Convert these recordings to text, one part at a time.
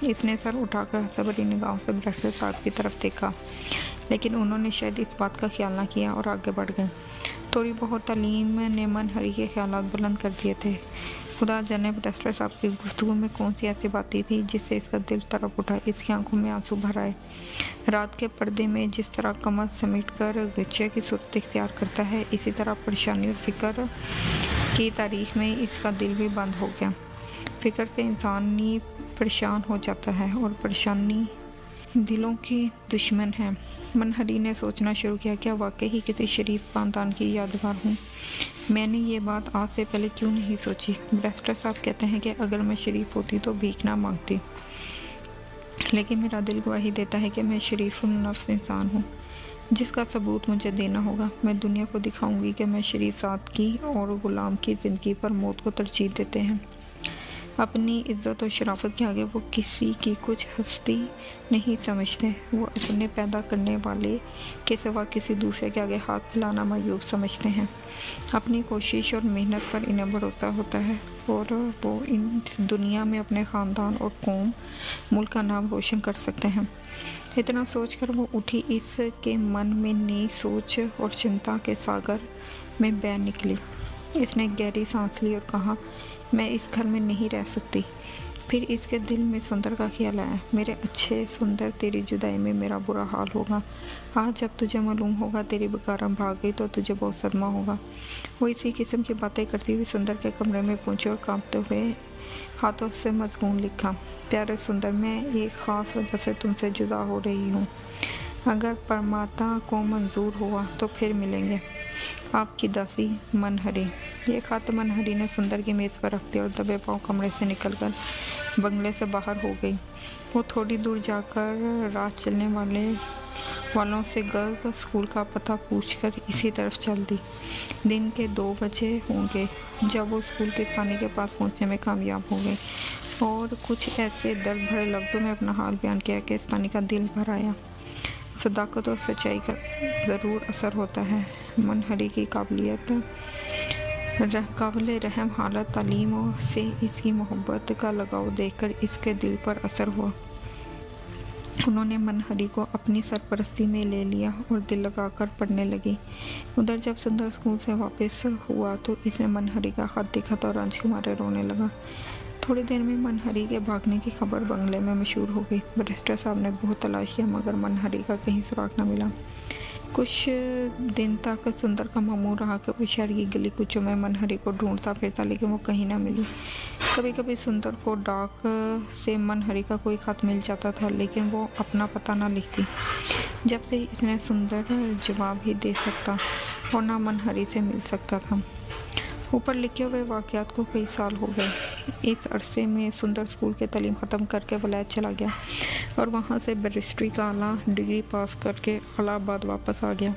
इसने सर उठाकर सबरी निगाहों से बैरिस्टर साहब की तरफ देखा, लेकिन उन्होंने शायद इस बात का ख्याल न किया और आगे बढ़ गए। थोड़ी बहुत तालीम ने मनहरी के ख्यालात बुलंद कर दिए थे। खुदा जाने बैरिस्टर साहब की गुफ्तगू में कौन सी ऐसी बातें थी जिससे इसका दिल तड़प उठा। इसकी आंखों में आंसू भर आए। रात के पर्दे में जिस तरह कमर समेट कर गच्छे की सूरत इख्तियार करता है, इसी तरह परेशानी और फिक्र की तारीख में इसका दिल भी बंद हो गया। फिक्र से इंसान ही परेशान हो जाता है और परेशानी दिलों की दुश्मन है। मनहरी ने सोचना शुरू किया, क्या वाकई ही किसी शरीफ खानदान की यादगार हूँ? मैंने ये बात आज से पहले क्यों नहीं सोची? बैरिस्टर साहब कहते हैं कि अगर मैं शरीफ होती तो भीख ना मांगती, लेकिन मेरा दिल गवाही देता है कि मैं शरीफ नफ्स इंसान हूँ, जिसका सबूत मुझे देना होगा। मैं दुनिया को दिखाऊंगी कि मैं शरीफ सादगी और गुलाम की ज़िंदगी पर मौत को तरजीह देते हैं। अपनी इज़्ज़त और शराफत के आगे वो किसी की कुछ हस्ती नहीं समझते। वो अपने पैदा करने वाले के सिवा किसी दूसरे के आगे हाथ फैलाना मायूब समझते हैं। अपनी कोशिश और मेहनत पर इन्हें भरोसा होता है और वो इन दुनिया में अपने ख़ानदान और कौम मुल्क का नाम रोशन कर सकते हैं। इतना सोचकर वो उठी। इसके मन में नई सोच और चिंता के सागर में बह निकली। इसने गहरी सांस ली और कहा, मैं इस घर में नहीं रह सकती। फिर इसके दिल में सुंदर का ख्याल आया, मेरे अच्छे सुंदर, तेरी जुदाई में मेरा बुरा हाल होगा। आज जब तुझे मालूम होगा तेरी बेगारम भाग गई तो तुझे बहुत सदमा होगा। वो इसी किस्म की बातें करती हुई सुंदर के कमरे में पहुंचे और कांपते हुए हाथों से मजमून लिखा, प्यारे सुंदर, मैं एक ख़ास वजह से तुमसे जुदा हो रही हूँ। अगर परमात्मा को मंजूर हुआ तो फिर मिलेंगे। आपकी दासी मनहरी। ये ख़त मनहरी ने सुंदर की मेज़ पर रख दिया और दबे पाँव कमरे से निकलकर बंगले से बाहर हो गई। वो थोड़ी दूर जाकर रात चलने वालों से गर्ल्स स्कूल का पता पूछकर इसी तरफ चल दी। दिन के 2 बजे होंगे जब वो स्कूल के स्थानीय के पास पहुंचने में कामयाब हो गई और कुछ ऐसे दर्द भरे लफ्ज़ों में अपना हाल बयान किया कि स्थानीय का दिल भर आया। सदाकत और सच्चाई का ज़रूर असर होता है। मनहरी की काबिल रहम हालत, तालीम से इसकी मोहब्बत का लगाव देखकर इसके दिल पर असर हुआ। उन्होंने मनहरी को अपनी सरपरस्ती में ले लिया और दिल लगाकर पढ़ने लगी। उधर जब सुंदर स्कूल से वापस हुआ तो इसने मनहरी का खत देखा तो रंज के मारे रोने लगा। थोड़ी देर में मनहरी के भागने की खबर बंगले में मशहूर हो गई। बैरिस्टर साहब ने बहुत तलाश किया मगर मनहरी का कहीं सुराग न मिला। कुछ दिन तक सुंदर का मामूल रहा कि वो शहर की गली कुचों में मनहरी को ढूंढता फिरता, लेकिन वो कहीं ना मिली। कभी कभी सुंदर को डाक से मनहरी का कोई खत मिल जाता था, लेकिन वो अपना पता ना लिखती। जब से इसने सुंदर जवाब ही दे सकता और ना मनहरी से मिल सकता था। ऊपर लिखे हुए वाक़यात को कई साल हो गए। इस अरसे में सुंदर स्कूल के तालीम ख़त्म करके वलायत चला गया और वहाँ से बैरिस्ट्री का आला डिग्री पास करके इलाहाबाद वापस आ गया।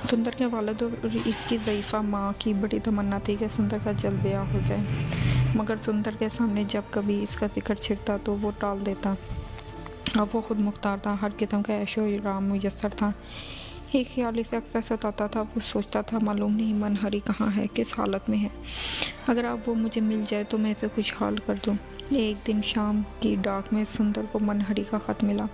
सुंदर के वालिद और इसकी ज़ईफ़ा माँ की बड़ी तमन्ना थी कि सुंदर का जल्द ब्याह हो जाए, मगर सुंदर के सामने जब कभी इसका जिक्र छिड़ता तो वो टाल देता। अब वो खुद मुख्तार था, हर किस्म का ऐशो आराम मुयस्सर था। एक ख्याल इसे अक्सर सताता था। वो सोचता था, मालूम नहीं मनहरी कहाँ है, किस हालत में है। अगर अब वो मुझे मिल जाए तो मैं इसे खुशहाल कर दूँ। एक दिन शाम की डाक में सुंदर को मनहरी का ख़त मिला।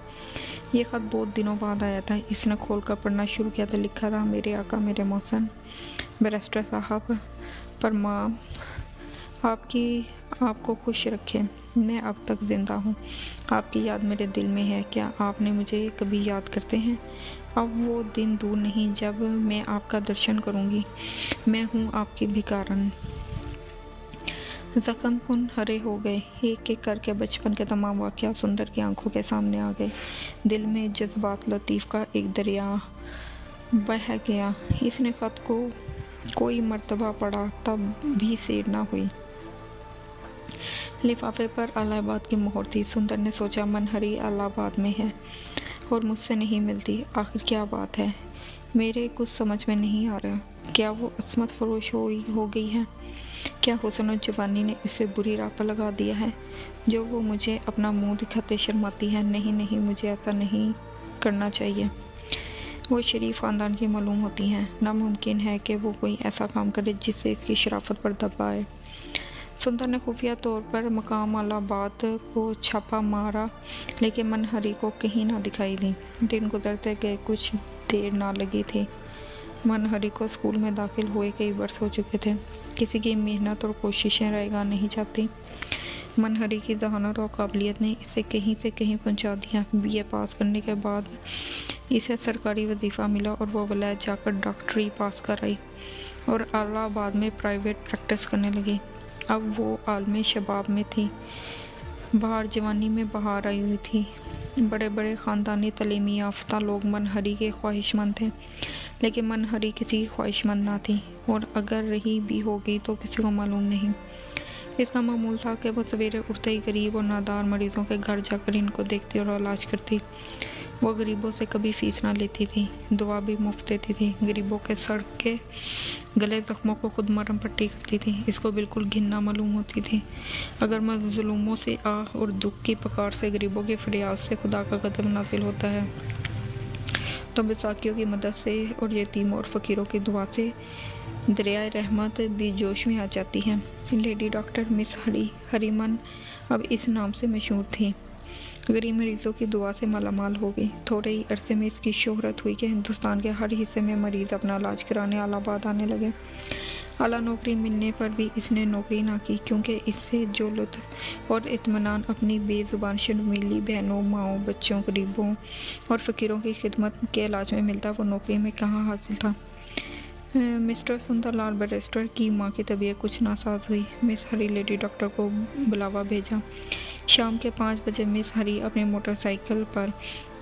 ये ख़त बहुत दिनों बाद आया था। इसने खोल कर पढ़ना शुरू किया तो लिखा था, मेरे आका, मेरे मोहसन बैरिस्टर साहब, परमाम आपको खुश रखे। मैं अब तक ज़िंदा हूँ। आपकी याद मेरे दिल में है। क्या आपने मुझे कभी याद करते हैं? अब वो दिन दूर नहीं जब मैं आपका दर्शन करूँगी। मैं हूँ आपकी भिखारन। ज़ख्म खुन हरे हो गए। एक एक करके बचपन के तमाम वाक़यात सुंदर की आंखों के सामने आ गए। दिल में जज्बात लतीफ़ का एक दरिया बह गया। इसने ख़त को कोई मर्तबा पढ़ा तब भी सेर ना हुई। लिफाफे पर इलाहाबाद की मोहर थी। सुंदर ने सोचा, मनहरी इलाहाबाद में है और मुझसे नहीं मिलती। आखिर क्या बात है, मेरे कुछ समझ में नहीं आ रहा। क्या वो असमत फरोश हो गई है? क्या हुस्न और जवानी ने इसे बुरी राह पर लगा दिया है जो वो मुझे अपना मुंह दिखाते शर्माती है? नहीं नहीं, मुझे ऐसा नहीं करना चाहिए। वो शरीफ ख़ानदान की मालूम होती हैं। नामुमकिन है कि वो कोई ऐसा काम करे जिससे इसकी शराफत पर दबाव आए। सुंदर ने खुफिया तौर पर मकाम अलाहाबाद को छापा मारा, लेकिन मनहरी को कहीं ना दिखाई दी। दिन गुजरते गए, कुछ देर ना लगी थी। मनहरी को स्कूल में दाखिल हुए कई वर्ष हो चुके थे। किसी की मेहनत और कोशिशें रैगा नहीं चाहती। मनहरी की जहानत और काबिलियत ने इसे कहीं से कहीं पहुंचा दिया। बीए पास करने के बाद इसे सरकारी वजीफ़ा मिला और वो वलैत जाकर डॉक्टरी पास कर आई और इलाहाबाद में प्राइवेट प्रैक्टिस करने लगी। अब वो आलम शबाब में थी। बाहर जवानी में बहार आई हुई थी। बड़े बड़े ख़ानदानी तलीमी याफ्ता लोग मनहरी के ख्वाहिशमंद थे, लेकिन मनहरी किसी की ख्वाहिशमंद ना थी, और अगर रही भी होगी तो किसी को मालूम नहीं। इसका मामूल था कि वो सवेरे उठते ही गरीब और नादार मरीज़ों के घर जाकर इनको देखती और इलाज करती। वो गरीबों से कभी फ़ीस ना लेती थी, दवा भी मुफ्त देती थी। गरीबों के सड़ के गले ज़ख्मों को खुद मरहम पट्टी करती थी। इसको बिल्कुल घिन्ना मालूम होती थी। अगर मज़लूमों से आह और दुख की पुकार से, गरीबों की फरियाद से खुदा का गज़ब नाज़िल होता है, तो बैसाखियों की मदद से और यतीमों और फ़कीरों की दुआ से दरियाए रहमत भी जोश में आ जाती है। लेडी डॉक्टर मिस हरीमन अब इस नाम से मशहूर थी। गरीब मरीज़ों की दुआ से मालामाल हो गई। थोड़े ही अरसे में इसकी शोहरत हुई कि हिंदुस्तान के हर हिस्से में मरीज़ अपना इलाज कराने इलाहाबाद आने लगे। आला नौकरी मिलने पर भी इसने नौकरी ना की, क्योंकि इससे जो लुत्फ़ और इत्मीनान अपनी बेज़ुबान शर्मीली बहनों, माओं, बच्चों, गरीबों और फ़कीरों की खिदमत के इलाज में मिलता, वो नौकरी में कहाँ हासिल था। मिस्टर सुंदरलाल बैरिस्टर की माँ की तबीयत कुछ नासाज हुई। मिस हरी लेडी डॉक्टर को बुलावा भेजा। शाम के 5 बजे मिस हरी अपनी मोटरसाइकिल पर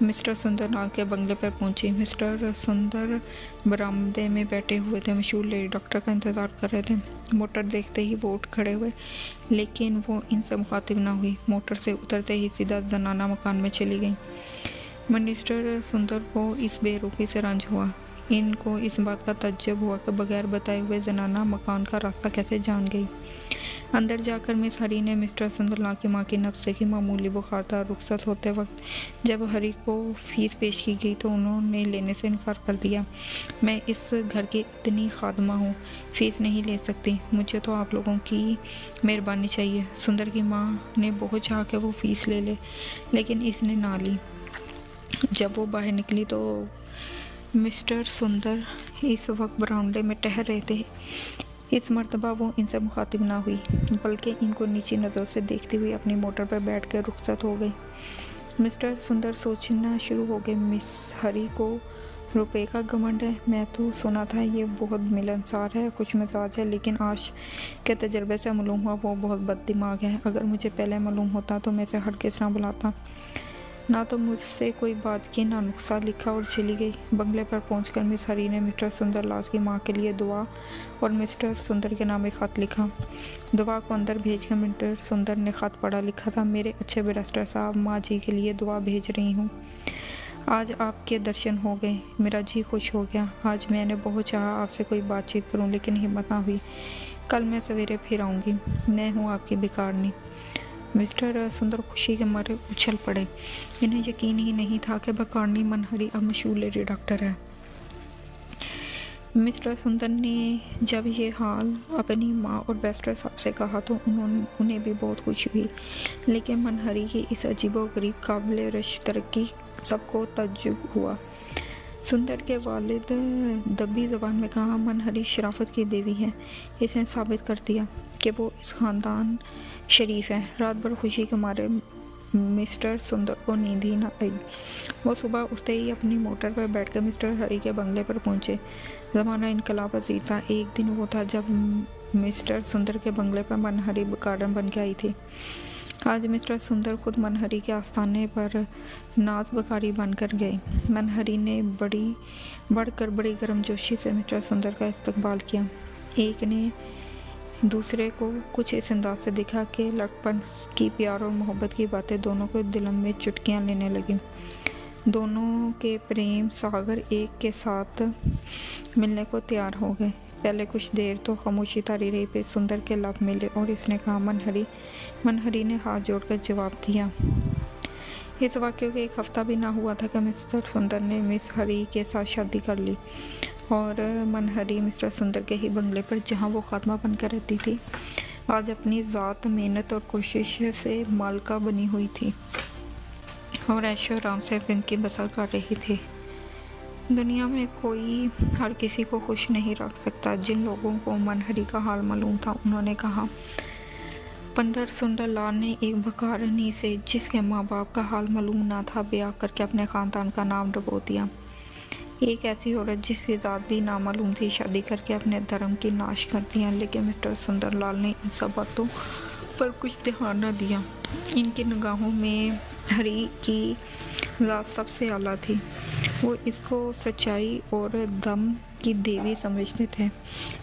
मिस्टर सुंदरलाल के बंगले पर पहुंची। मिस्टर सुंदर बरामदे में बैठे हुए थे, मशहूर लेडी डॉक्टर का इंतज़ार कर रहे थे। मोटर देखते ही वो उठ खड़े हुए, लेकिन वो इनसे मुखातिब ना हुई। मोटर से उतरते ही सीधा जनाना मकान में चली गई। मिस्टर सुंदर को इस बेरुखी से रंज हुआ। इनको इस बात का तज्जुब हुआ कि बगैर बताए हुए जनाना मकान का रास्ता कैसे जान गई। अंदर जाकर मिस हरी ने मिस्टर सुंदरलाल की माँ की नब्ज़ से की। मामूली बुखार था। रुखसत होते वक्त जब हरी को फ़ीस पेश की गई तो उन्होंने लेने से इनकार कर दिया। मैं इस घर की इतनी खादमा हूँ, फ़ीस नहीं ले सकती। मुझे तो आप लोगों की मेहरबानी चाहिए। सुंदर की माँ ने बहुत चाहा कि वो फ़ीस ले ले, लेकिन इसने ना ली। जब वो बाहर निकली तो मिस्टर सुंदर इस वक्त बरामदे में ठहर रहे थे। इस मर्तबा वो इनसे मुखातिब ना हुई, बल्कि इनको नीची नज़र से देखती हुई अपनी मोटर पर बैठ कर रुखसत हो गई। मिस्टर सुंदर सोचना शुरू हो गए, मिस हरी को रुपए का घमंड है। मैं तो सुना था ये बहुत मिलनसार है, खुश मिजाज है, लेकिन आज के तजर्बे से मालूम हुआ वो बहुत बददिमाग है। अगर मुझे पहले मालूम होता तो मैं इसे हरगिज़ ना बुलाता। ना तो मुझसे कोई बात की, ना नुक्सा लिखा और चली गई। बंगले पर पहुंचकर मिस हरी ने मिस्टर सुंदरलाल की माँ के लिए दुआ और मिस्टर सुंदर के नाम एक ख़त लिखा। दुआ को अंदर भेजकर मिस्टर सुंदर ने ख़त पढ़ा। लिखा था, मेरे अच्छे बैरिस्टर साहब, माँ जी के लिए दुआ भेज रही हूँ। आज आपके दर्शन हो गए, मेरा जी खुश हो गया। आज मैंने बहुत चाहा आपसे कोई बातचीत करूँ, लेकिन हिम्मत ना हुई। कल मैं सवेरे फिर आऊँगी। मैं हूँ आपकी भिखारनी। मिस्टर सुंदर खुशी के मारे उछल पड़े। इन्हें यकीन ही नहीं था कि भिखारनी मनहरी अब मशहूर लेडी डॉक्टर है। मिस्टर सुंदर ने जब ये हाल अपनी माँ और बैरिस्टर साहब से कहा तो उन्हें भी बहुत खुशी हुई, लेकिन मनहरी की इस अजीबोगरीब काबिल रश तरक्की सबको तज्जुब हुआ। सुंदर के वालिद दबी ज़बान में कहा, मनहरी शराफत की देवी है। इसने साबित कर दिया कि वो इस ख़ानदान शरीफ है। रात भर खुशी के मारे मिस्टर सुंदर को नींद ही न आई। वो सुबह उठते ही अपनी मोटर पर बैठकर मिस्टर हरी के बंगले पर पहुंचे। ज़माना इनकलाब पज़ीर था। एक दिन वो था जब मिस्टर सुंदर के बंगले पर मनहरी गार्डन बन के आई थी। आज मिस्टर सुंदर खुद मनहरी के आस्थाने पर नाज बखारी बनकर गए। मनहरी ने बड़ी गर्मजोशी से मिस्टर सुंदर का इस्तकबाल किया। एक ने दूसरे को कुछ इस अंदाज से दिखा कि लड़कपन की प्यार और मोहब्बत की बातें दोनों को दिल में चुटकियां लेने लगी। दोनों के प्रेम सागर एक के साथ मिलने को तैयार हो गए। पहले कुछ देर तो खामोशी तारी रही, फिर सुंदर के लब मिले और इसने कहा, मनहरी। मनहरी ने हाथ जोड़कर जवाब दिया। इस वाक़ये के 1 हफ़्ता भी ना हुआ था कि मिस्टर सुंदर ने मिस हरी के साथ शादी कर ली और मनहरी मिस्टर सुंदर के ही बंगले पर, जहां वो खात्मा बनकर रहती थी, आज अपनी ज़ात मेहनत और कोशिश से मालका बनी हुई थी और ऐशो आराम से ज़िंदगी बसर कर रही थी। दुनिया में कोई हर किसी को खुश नहीं रख सकता। जिन लोगों को मनहरी का हाल मालूम था, उन्होंने कहा, पंडित सुंदरलाल ने एक भिखारिनी से जिसके माँ बाप का हाल मालूम ना था ब्याह करके अपने ख़ानदान का नाम डुबो दिया। एक ऐसी औरत जिसकी ज़ात भी नामालूम थी, शादी करके अपने धर्म की नाश कर दिया। लेकिन मिस्टर सुंदरलाल ने इन सब बातों पर कुछ ध्यान न दिया। इनकी निगाहों में हरी की ज़ात सबसे आला थी। वो इसको सच्चाई और दम की देवी समझते थे।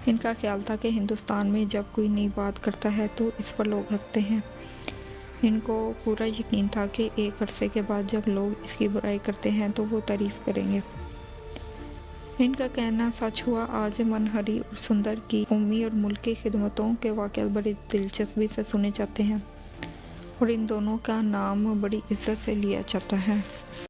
इनका ख्याल था कि हिंदुस्तान में जब कोई नई बात करता है तो इस पर लोग हंसते हैं। इनको पूरा यकीन था कि एक अरसे के बाद जब लोग इसकी बुराई करते हैं तो वो तारीफ़ करेंगे। इनका कहना सच हुआ। आज मनहरी और सुंदर की कौमी और मुल्क की खिदमतों के वाक़यात बड़ी दिलचस्पी से सुने जाते हैं और इन दोनों का नाम बड़ी इज्जत से लिया जाता है।